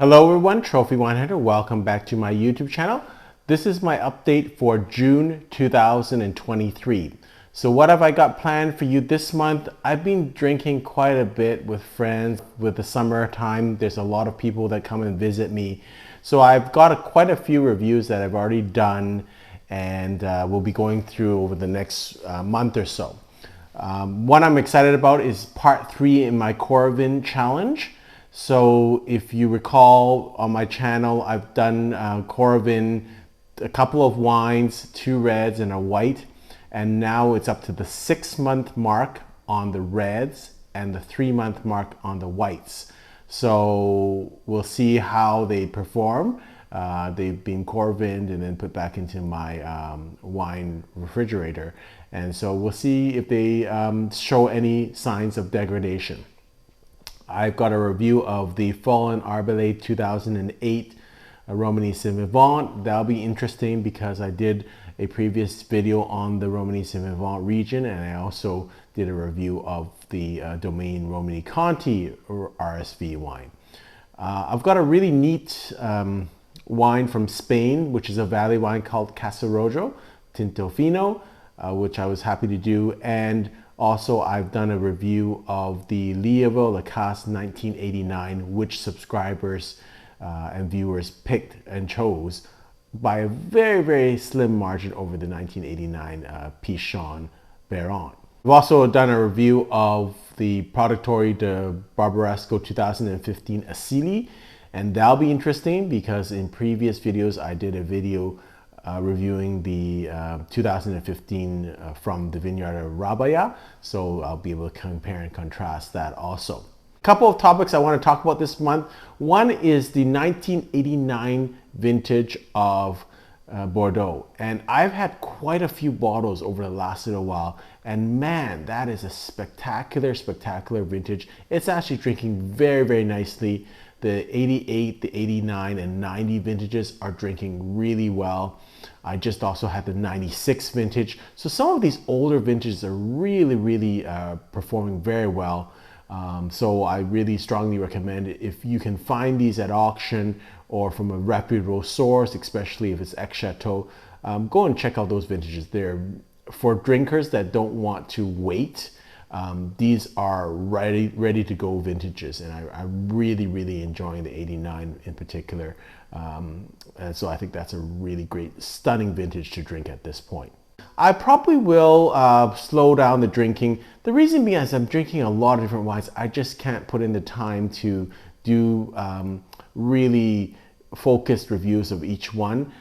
Hello everyone, Trophy Wine Hunter. Welcome back to my YouTube channel. This is my update for June 2023. So what have I got planned for you this month? I've been drinking quite a bit with friends. With the summertime, there's a lot of people that come and visit me. So I've got quite a few reviews that I've already done and we'll be going through over the next month or so. One I'm excited about is part 3 in my Coravin challenge. So if you recall on my channel, I've done Coravin, a couple of wines, 2 reds and a white, and now it's up to the 6-month mark on the reds and the 3-month mark on the whites. So we'll see how they perform. They've been Coravined and then put back into my wine refrigerator, and so we'll see if they show any signs of degradation. I've got a review of the Fallen Arbelay 2008 Romani Sauvignon. That'll be interesting because I did a previous video on the Romani Sauvignon region, and I also did a review of the Domaine Romani Conti RSV wine. I've got a really neat wine from Spain, which is a valley wine called Casarrojo Tinto Fino, which I was happy to do. And also, I've done a review of the Lievo Lacasse 1989, which subscribers and viewers picked and chose by a very, very slim margin over the 1989 Pichon Baron. I've also done a review of the Productori de Barbaresco 2015 Asili, and that'll be interesting because in previous videos I did a video reviewing the 2015 from the vineyard of Rabaya, so I'll be able to compare and contrast that also. A couple of topics I want to talk about this month. One is the 1989 vintage of Bordeaux, and I've had quite a few bottles over the last little while, and man, that is a spectacular vintage. It's actually drinking very, very nicely. The 88, the 89 and 90 vintages are drinking really well. I just also had the 96 vintage. So some of these older vintages are really performing very well. So I really strongly recommend it. If you can find these at auction or from a reputable source, especially if it's ex-chateau, go and check out those vintages. They're for drinkers that don't want to wait. These are ready to go vintages, and I'm really enjoying the 89 in particular. And so I think that's a really great, stunning vintage to drink at this point. I probably will slow down the drinking. The reason being is I'm drinking a lot of different wines. I just can't put in the time to do really focused reviews of each one.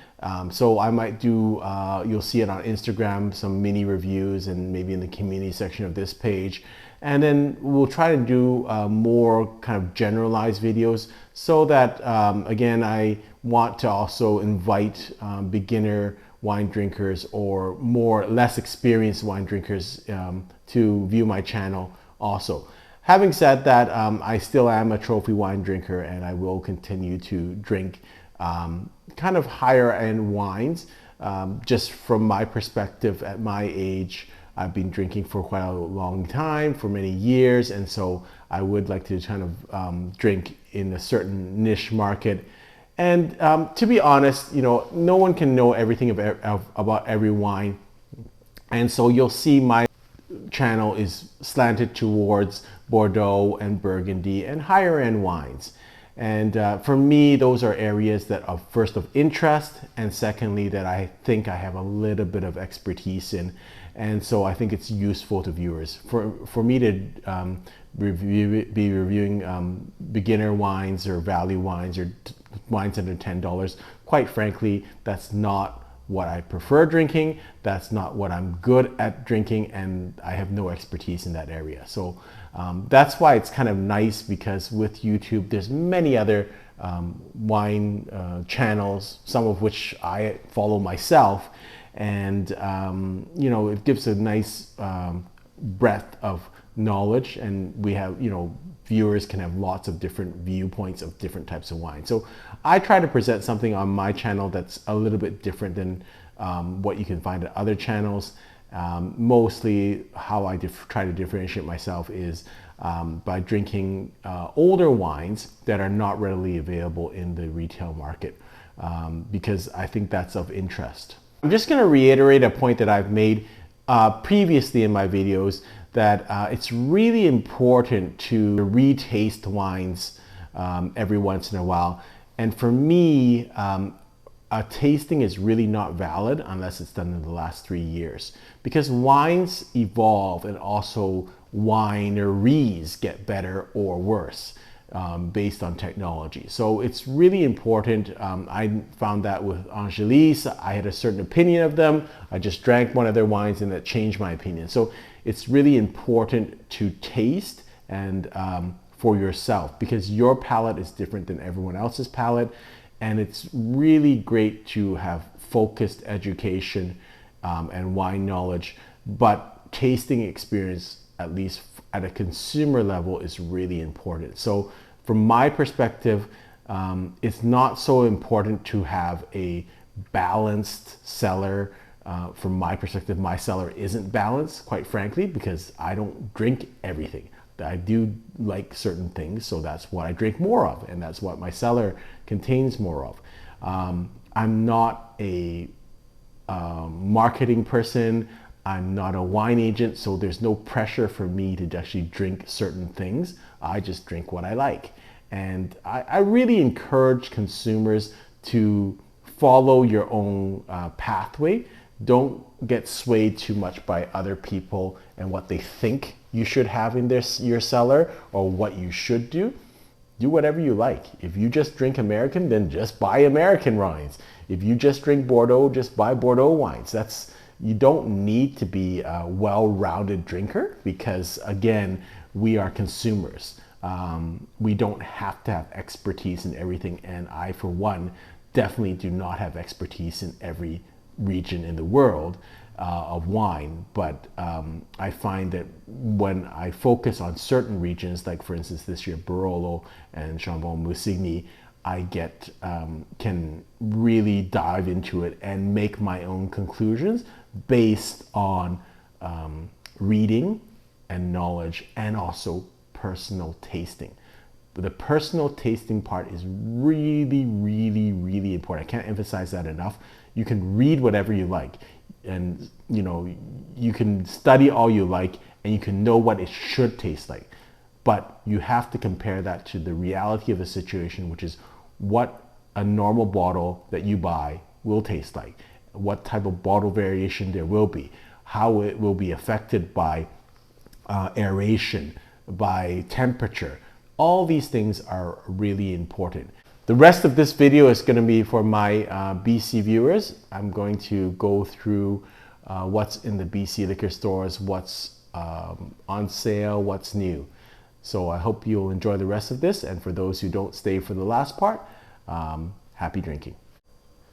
So I might do, you'll see it on Instagram, some mini reviews, and maybe in the community section of this page. And then we'll try to do more kind of generalized videos so that, again, I want to also invite beginner wine drinkers or less experienced wine drinkers to view my channel also. Having said that, I still am a trophy wine drinker, and I will continue to drink kind of higher end wines. Just from my perspective, at my age, I've been drinking for quite a long time, for many years, and so I would like to kind of drink in a certain niche market. And to be honest, you know, no one can know everything about every wine, and so you'll see my channel is slanted towards Bordeaux and Burgundy and higher end wines. And for me, those are areas that are first of interest, and secondly, that I think I have a little bit of expertise in. And so I think it's useful to viewers. For me to be reviewing beginner wines or value wines or wines under $10, quite frankly, that's not what I prefer drinking. That's not what I'm good at drinking, and I have no expertise in that area. So that's why it's kind of nice, because with YouTube, there's many other wine channels, some of which I follow myself, and you know, it gives a nice breadth of knowledge, and we have, you know, viewers can have lots of different viewpoints of different types of wine. So I try to present something on my channel that's a little bit different than what you can find at other channels. Mostly how I try to differentiate myself is by drinking older wines that are not readily available in the retail market, because I think that's of interest. I'm just going to reiterate a point that I've made previously in my videos, that it's really important to retaste wines every once in a while. And for me, a tasting is really not valid unless it's done in the last 3 years, because wines evolve and also wineries get better or worse based on technology. So it's really important. I found that with Angelis, I had a certain opinion of them. I just drank one of their wines and that changed my opinion. So it's really important to taste and for yourself, because your palate is different than everyone else's palate. And it's really great to have focused education and wine knowledge, but tasting experience, at least at a consumer level, is really important. So from my perspective, it's not so important to have a balanced cellar. From my perspective, my cellar isn't balanced, quite frankly, because I don't drink everything. I do like certain things, so that's what I drink more of, and that's what my cellar contains more of. I'm not a marketing person. I'm not a wine agent, so there's no pressure for me to actually drink certain things. I just drink what I like. And I really encourage consumers to follow your own pathway. Don't get swayed too much by other people and what they think you should have in your cellar or what you should do. Do whatever you like. If you just drink American, then just buy American wines. If you just drink Bordeaux, just buy Bordeaux wines. You don't need to be a well-rounded drinker, because again, we are consumers. We don't have to have expertise in everything, and I, for one, definitely do not have expertise in every region in the world of wine, but I find that when I focus on certain regions, like for instance this year Barolo and Chambon-Musigny, I can really dive into it and make my own conclusions based on reading and knowledge, and also personal tasting. But the personal tasting part is really, really, really important. I can't emphasize that enough. You can read whatever you like, and you can study all you like, and you can know what it should taste like. But you have to compare that to the reality of the situation, which is what a normal bottle that you buy will taste like, what type of bottle variation there will be, how it will be affected by aeration, by temperature. All these things are really important. The rest of this video is going to be for my BC viewers. I'm going to go through what's in the BC liquor stores, what's on sale, what's new. So I hope you'll enjoy the rest of this, and for those who don't stay for the last part, happy drinking.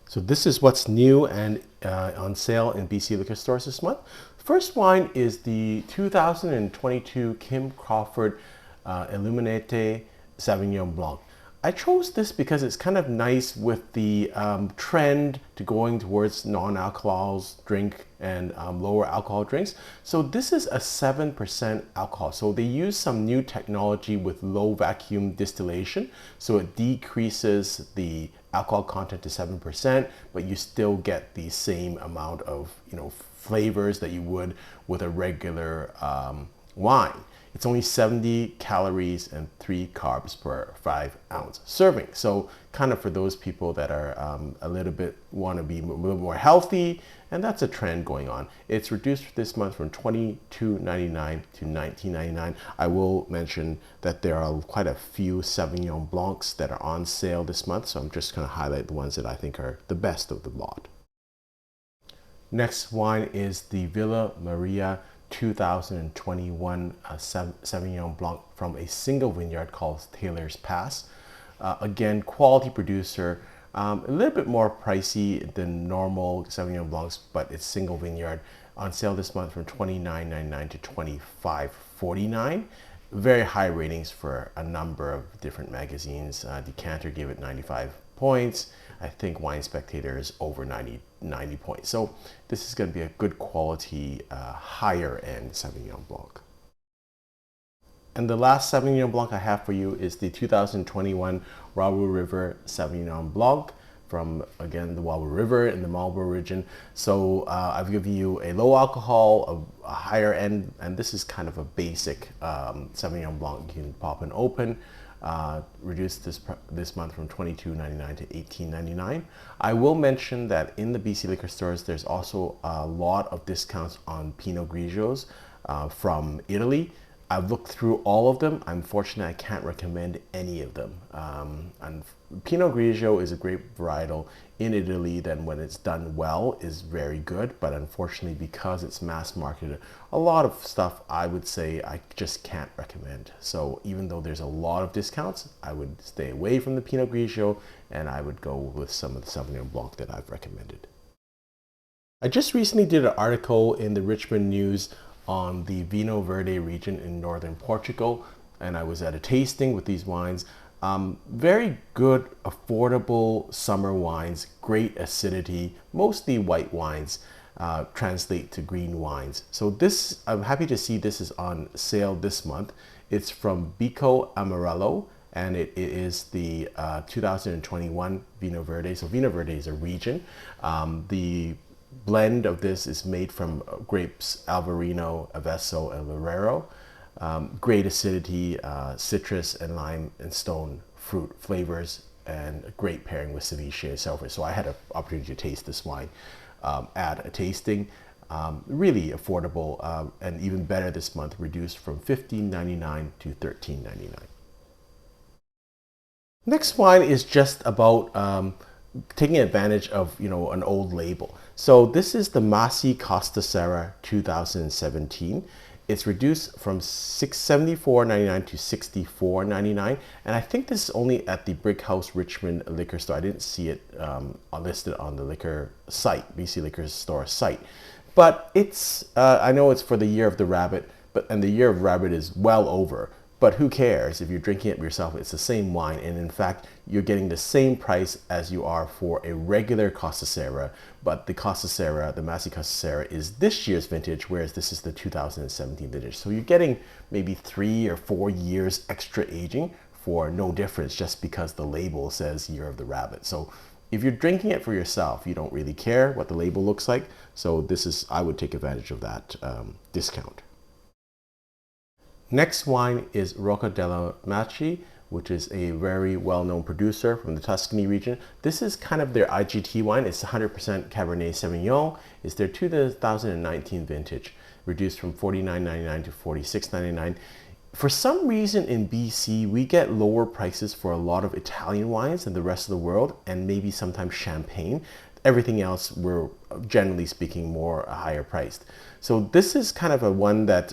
So this is what's new and on sale in BC liquor stores this month. First wine is the 2022 Kim Crawford Illuminate Sauvignon Blanc. I chose this because it's kind of nice with the trend to going towards non-alcohols drink and lower alcohol drinks. So this is a 7% alcohol. So they use some new technology with low vacuum distillation. So it decreases the alcohol content to 7%, but you still get the same amount of flavors that you would with a regular wine. It's only 70 calories and 3 carbs per 5-ounce serving. So kind of for those people that are want to be a little more healthy, and that's a trend going on. It's reduced this month from $22.99 to $19.99. I will mention that there are quite a few Sauvignon Blancs that are on sale this month, so I'm just going to highlight the ones that I think are the best of the lot. Next wine is the Villa Maria 2021 Sauvignon Blanc from a single vineyard called Taylor's Pass. Again, quality producer, a little bit more pricey than normal Sauvignon Blancs, but it's single vineyard. On sale this month from $29.99 to $25.49. Very high ratings for a number of different magazines. Decanter gave it 95 points. I think Wine Spectator is over 90 points. So this is going to be a good quality, higher end Sauvignon Blanc. And the last Sauvignon Blanc I have for you is the 2021 Raoul River Sauvignon Blanc from, again, the Raoul River in the Marlborough region. So I've given you a low alcohol, a higher end, and this is kind of a basic Sauvignon Blanc. You can pop and open. Reduced this month from $22.99 to $18.99. I will mention that in the BC liquor stores, there's also a lot of discounts on Pinot Grigios from Italy. I've looked through all of them. Unfortunately, I can't recommend any of them. And Pinot Grigio is a great varietal in Italy that when it's done well is very good, but unfortunately because it's mass marketed, a lot of stuff I would say I just can't recommend. So even though there's a lot of discounts, I would stay away from the Pinot Grigio and I would go with some of the Sauvignon Blanc that I've recommended. I just recently did an article in the Richmond News on the Vinho Verde region in northern Portugal, and I was at a tasting with these wines. Very good, affordable summer wines, great acidity, mostly white wines, translate to green wines. So this, I'm happy to see this is on sale this month. It's from Bico Amarello, and it is the 2021 Vinho Verde. So Vinho Verde is a region. The blend of this is made from grapes Alvarinho, Avesso, and Loureiro. Great acidity, citrus and lime and stone fruit flavors, and a great pairing with ceviche and self. So I had an opportunity to taste this wine at a tasting. Really affordable, and even better this month, reduced from $15.99 to $13.99. Next wine is just about taking advantage of, you know, an old label. So this is the Massi Costa Serra 2017. It's reduced from $74.99 to $64.99, and I think this is only at the Brick House Richmond liquor store. I didn't see it listed on the liquor site, BC Liquor Store site. But it's, I know it's for the Year of the Rabbit, and the Year of Rabbit is well over. But who cares? If you're drinking it yourself, it's the same wine. And in fact, you're getting the same price as you are for a regular Costa Serra. But the Costa Serra, the Massi Costa Serra, is this year's vintage, whereas this is the 2017 vintage. So you're getting maybe 3 or 4 years extra aging for no difference, just because the label says Year of the Rabbit. So if you're drinking it for yourself, you don't really care what the label looks like. So this is, I would take advantage of that discount. Next wine is Rocca della Maci, which is a very well-known producer from the Tuscany region. This is kind of their IGT wine. It's 100% Cabernet Sauvignon. It's their 2019 vintage, reduced from $49.99 to $46.99. For some reason in BC, we get lower prices for a lot of Italian wines than the rest of the world, and maybe sometimes champagne. Everything else, we're generally speaking more higher priced. So this is kind of a one that,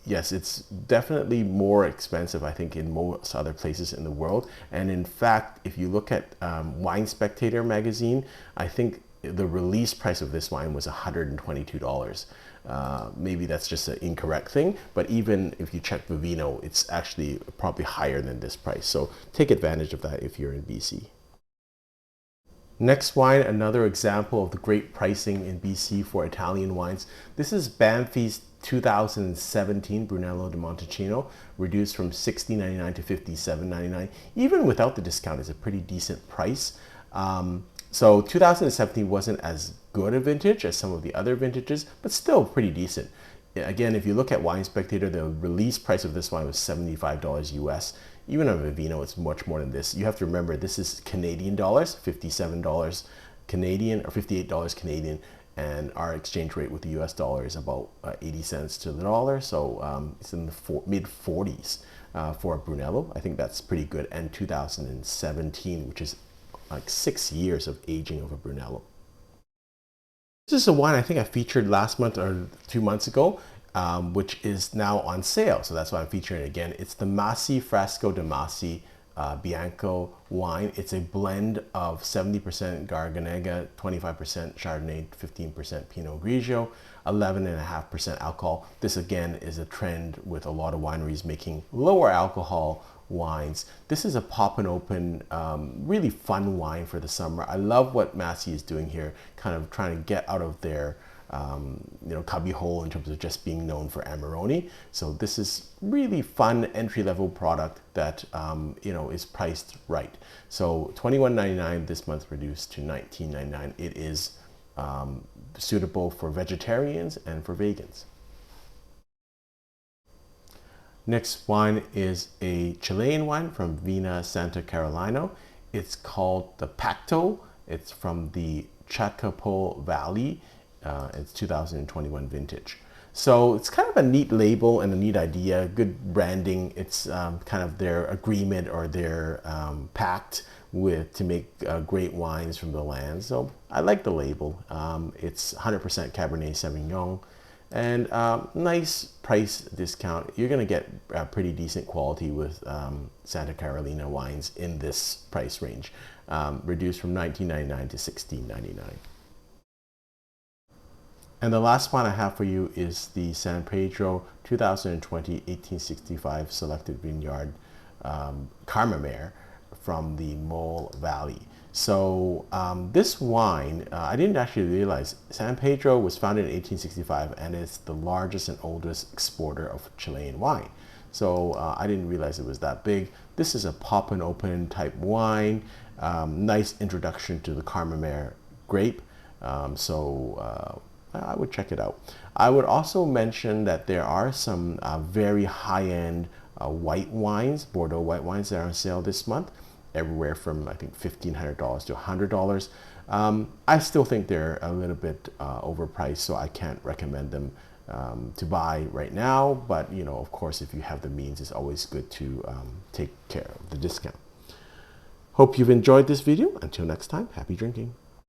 yes, it's definitely more expensive, I think, in most other places in the world. And in fact, if you look at Wine Spectator magazine, I think the release price of this wine was $122. Maybe that's just an incorrect thing, but even if you check Vivino, it's actually probably higher than this price. So take advantage of that if you're in BC. Next wine, another example of the great pricing in BC for Italian wines. This is Banfi's 2017 Brunello di Montalcino, reduced from $60.99 to $57.99. Even without the discount, it's a pretty decent price. So 2017 wasn't as good a vintage as some of the other vintages, but still pretty decent. Again, if you look at Wine Spectator, the release price of this wine was $75 US. Even on Vivino, it's much more than this. You have to remember, this is Canadian dollars, $57 Canadian or $58 Canadian, and our exchange rate with the US dollar is about 80 cents to the dollar. So it's in the mid 40s for a Brunello. I think that's pretty good. And 2017, which is like 6 years of aging of a Brunello. This is a wine I think I featured last month or 2 months ago, which is now on sale. So that's why I'm featuring it again. It's the Massi Frasco di Massi Bianco wine. It's a blend of 70% Garganega, 25% Chardonnay, 15% Pinot Grigio, 11.5% alcohol. This again is a trend with a lot of wineries making lower alcohol wines. This is a pop and open, really fun wine for the summer. I love what Massi is doing here, kind of trying to get out of their cubbyhole in terms of just being known for Amarone. So this is really fun entry-level product that is priced right. So $21.99 this month, reduced to $19.99. It is suitable for vegetarians and for vegans. Next wine is a Chilean wine from Vina Santa Carolina. It's called the Pacto. It's from the Chacapo Valley. It's 2021 vintage. So it's kind of a neat label and a neat idea, good branding. It's kind of their agreement or their pact to make great wines from the land. So I like the label. It's 100% Cabernet Sauvignon, and nice price discount. You're gonna get pretty decent quality with Santa Carolina wines in this price range, reduced from $19.99 to $16.99. And the last one I have for you is the San Pedro 2020 1865 Selected Vineyard Carmamere from the Mole Valley. So this wine, I didn't actually realize San Pedro was founded in 1865 and it's the largest and oldest exporter of Chilean wine. So I didn't realize it was that big. This is a pop and open type wine. Nice introduction to the Carmamere grape. I would check it out. I would also mention that there are some very high-end white wines, Bordeaux white wines, that are on sale this month, everywhere from I think $1,500 to $100. I still think they're a little bit overpriced, so I can't recommend them to buy right now. But of course, if you have the means, it's always good to take care of the discount. Hope you've enjoyed this video. Until next time, happy drinking.